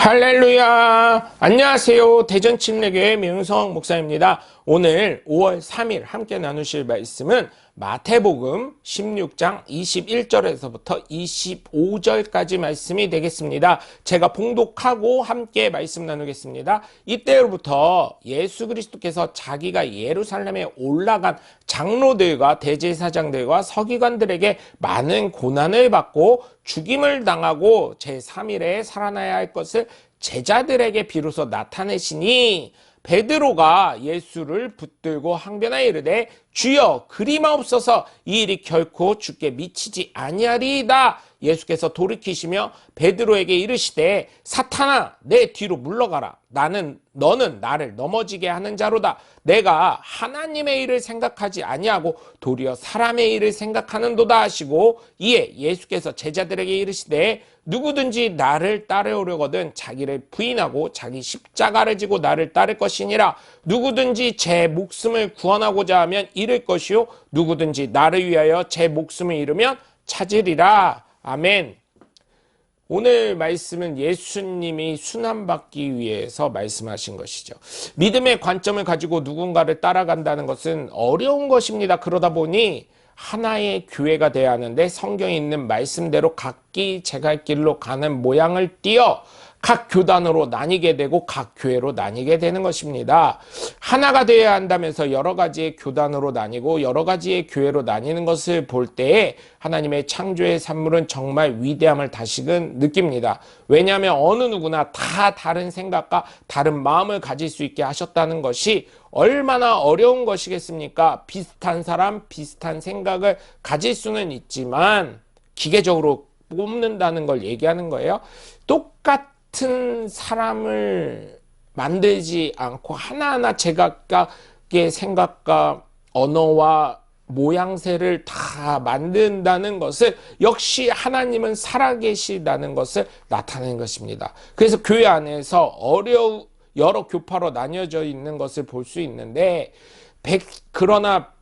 할렐루야! 안녕하세요. 대전침례교회 명성 목사입니다. 오늘 5월 3일 함께 나누실 말씀은 마태복음 16장 21절에서부터 25절까지 말씀이 되겠습니다. 제가 봉독하고 함께 말씀 나누겠습니다. 이때로부터 예수 그리스도께서 자기가 예루살렘에 올라간 장로들과 대제사장들과 서기관들에게 많은 고난을 받고 죽임을 당하고 제3일에 살아나야 할 것을 제자들에게 비로소 나타내시니 베드로가 예수를 붙들고 항변하여 이르되 주여 그리마옵소서 이 일이 결코 주께 미치지 아니하리이다. 예수께서 돌이키시며 베드로에게 이르시되 사탄아 내 뒤로 물러가라. 너는 나를 넘어지게 하는 자로다. 내가 하나님의 일을 생각하지 아니하고 도리어 사람의 일을 생각하는도다 하시고 이에 예수께서 제자들에게 이르시되 누구든지 나를 따르려거든 자기를 부인하고 자기 십자가를 지고 나를 따를 것이니라. 누구든지 제 목숨을 구원하고자 하면 잃을 것이요 누구든지 나를 위하여 제 목숨을 잃으면 찾으리라. 아멘. 오늘 말씀은 예수님이 순환받기 위해서 말씀하신 것이죠. 믿음의 관점을 가지고 누군가를 따라간다는 것은 어려운 것입니다. 그러다 보니 하나의 교회가 되어야 하는데 성경에 있는 말씀대로 각기 제갈 길로 가는 모양을 띄어 각 교단으로 나뉘게 되고 각 교회로 나뉘게 되는 것입니다. 하나가 되어야 한다면서 여러 가지의 교단으로 나뉘고 여러 가지의 교회로 나뉘는 것을 볼 때에 하나님의 창조의 산물은 정말 위대함을 다시금 느낍니다. 왜냐하면 어느 누구나 다 다른 생각과 다른 마음을 가질 수 있게 하셨다는 것이 얼마나 어려운 것이겠습니까? 비슷한 사람, 비슷한 생각을 가질 수는 있지만 기계적으로 뽑는다는 걸 얘기하는 거예요. 똑같은 사람을 만들지 않고 하나하나 제각각의 생각과 언어와 모양새를 다 만든다는 것을 역시 하나님은 살아계시다는 것을 나타내는 것입니다. 그래서 교회 안에서 여러 교파로 나뉘어져 있는 것을 볼 수 있는데 그러나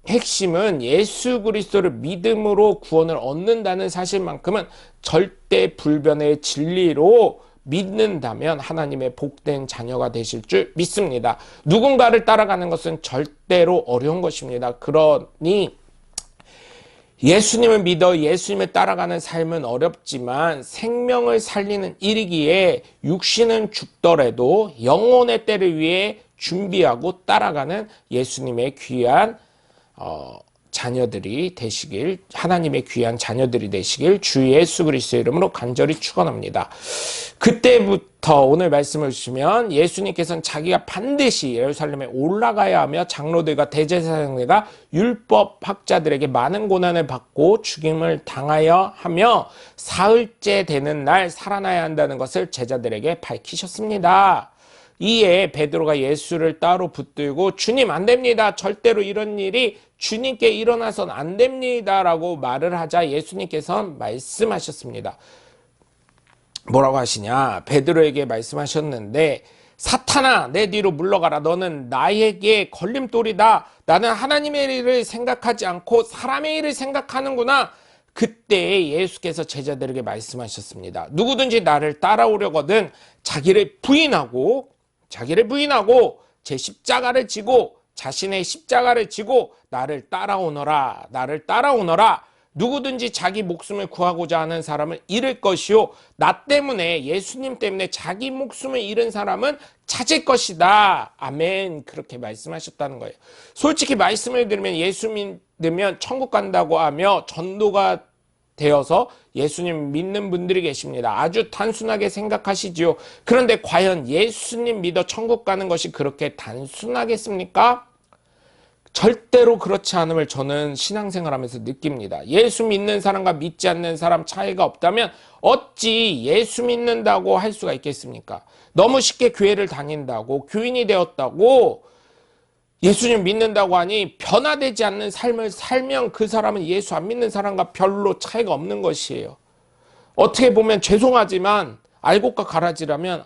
핵심은 예수 그리스도를 믿음으로 구원을 얻는다는 사실만큼은 절대 불변의 진리로 믿는다면 하나님의 복된 자녀가 되실 줄 믿습니다. 누군가를 따라가는 것은 절대로 어려운 것입니다. 그러니 예수님을 믿어 예수님을 따라가는 삶은 어렵지만 생명을 살리는 일이기에 육신은 죽더라도 영혼의 때를 위해 준비하고 따라가는 예수님의 귀한 자녀들이 되시길, 하나님의 귀한 자녀들이 되시길 주 예수 그리스도의 이름으로 간절히 축원합니다. 그때부터 오늘 말씀을 주시면 예수님께서는 자기가 반드시 예루살렘에 올라가야 하며 장로들과 대제사장들과 율법학자들에게 많은 고난을 받고 죽임을 당하여 하며 사흘째 되는 날 살아나야 한다는 것을 제자들에게 밝히셨습니다. 이에 베드로가 예수를 따로 붙들고 주님 안 됩니다. 절대로 이런 일이 주님께 일어나선 안 됩니다. 라고 말을 하자 예수님께서는 말씀하셨습니다. 뭐라고 하시냐? 베드로에게 말씀하셨는데 사탄아 내 뒤로 물러가라. 너는 나에게 걸림돌이다. 나는 하나님의 일을 생각하지 않고 사람의 일을 생각하는구나. 그때 예수께서 제자들에게 말씀하셨습니다. 누구든지 나를 따라오려거든 자기를 부인하고 제 십자가를 지고 자신의 십자가를 지고 나를 따라오너라. 누구든지 자기 목숨을 구하고자 하는 사람은 잃을 것이요 나 때문에 예수님 때문에 자기 목숨을 잃은 사람은 찾을 것이다. 아멘. 그렇게 말씀하셨다는 거예요. 솔직히 말씀을 들으면 예수 믿으면 천국 간다고 하며 전도가 되어서 예수님 믿는 분들이 계십니다. 아주 단순하게 생각하시지요. 그런데 과연 예수님 믿어 천국 가는 것이 그렇게 단순하겠습니까? 절대로 그렇지 않음을 저는 신앙생활하면서 느낍니다. 예수 믿는 사람과 믿지 않는 사람 차이가 없다면 어찌 예수 믿는다고 할 수가 있겠습니까? 너무 쉽게 교회를 다닌다고 교인이 되었다고 예수님 믿는다고 하니 변화되지 않는 삶을 살면 그 사람은 예수 안 믿는 사람과 별로 차이가 없는 것이에요. 어떻게 보면 죄송하지만 알곡과 가라지라면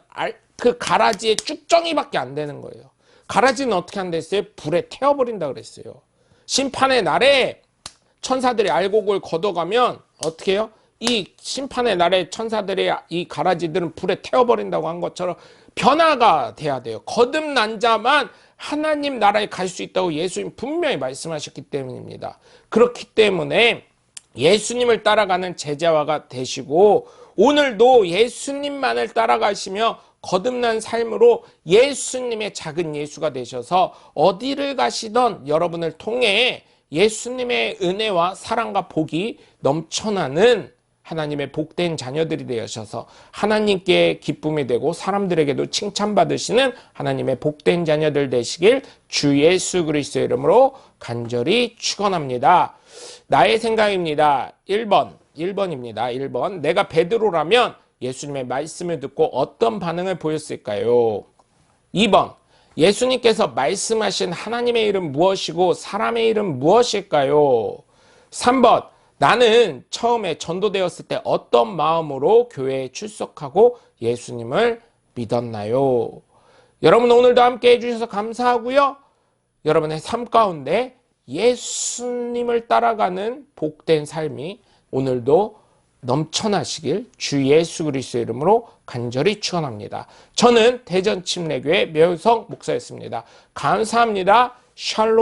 그 가라지의 쭉정이밖에 안 되는 거예요. 가라지는 어떻게 한댔어요? 불에 태워버린다 그랬어요. 심판의 날에 천사들이 알곡을 걷어가면 어떻게 해요? 이 심판의 날에 천사들의 이 가라지들은 불에 태워버린다고 한 것처럼 변화가 돼야 돼요. 거듭난 자만 하나님 나라에 갈 수 있다고 예수님 분명히 말씀하셨기 때문입니다. 그렇기 때문에 예수님을 따라가는 제자화가 되시고 오늘도 예수님만을 따라가시며 거듭난 삶으로 예수님의 작은 예수가 되셔서 어디를 가시던 여러분을 통해 예수님의 은혜와 사랑과 복이 넘쳐나는 하나님의 복된 자녀들이 되셔서 하나님께 기쁨이 되고 사람들에게도 칭찬받으시는 하나님의 복된 자녀들 되시길 주 예수 그리스도의 이름으로 간절히 축원합니다. 나의 생각입니다. 1번입니다. 1번. 내가 베드로라면 예수님의 말씀을 듣고 어떤 반응을 보였을까요? 2번. 예수님께서 말씀하신 하나님의 이름 무엇이고 사람의 이름 무엇일까요? 3번. 나는 처음에 전도되었을 때 어떤 마음으로 교회에 출석하고 예수님을 믿었나요? 여러분 오늘도 함께 해주셔서 감사하고요. 여러분의 삶 가운데 예수님을 따라가는 복된 삶이 오늘도 넘쳐나시길 주 예수 그리스도의 이름으로 간절히 축원합니다. 저는 대전침례교회 묘성 목사였습니다. 감사합니다. 샬롬.